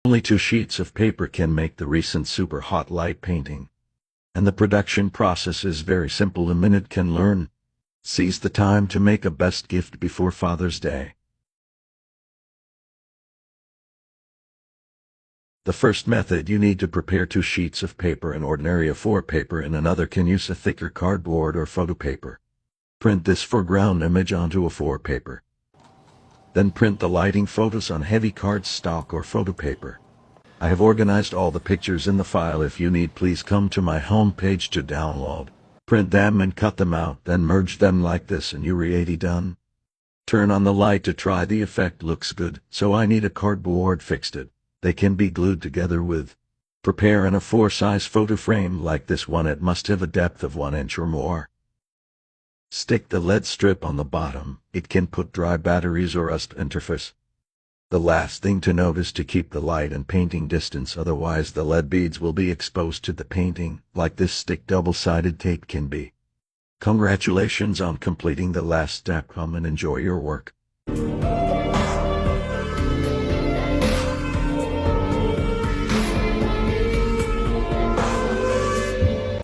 Only 2 sheets of paper can make the recent super hot light painting. And the production process is very simple. A minute can learn. Seize the time to make a best gift before Father's Day. The first method, you need to prepare 2 sheets of paper. An ordinary A4 paper and another can use a thicker cardboard or photo paper. Print this foreground image onto A4 paper. Then print the lighting photos on heavy cardstock or photo paper. I have organized all the pictures in the file. If you need, please come to my homepage to download. Print them and cut them out, then merge them like this and you're ready done. Turn on the light to try the effect. Looks good, so I need a cardboard fixed it. They can be glued together with. Prepare an A4 size photo frame like this one. It must have a depth of 1 inch or more. Stick the LED strip on the bottom. It can put dry batteries or rust interface. The last thing to note is to keep the light and painting distance, otherwise the LED beads will be exposed to the painting. Like this, stick double-sided tape can be. Congratulations on completing the last step. Come and enjoy your work.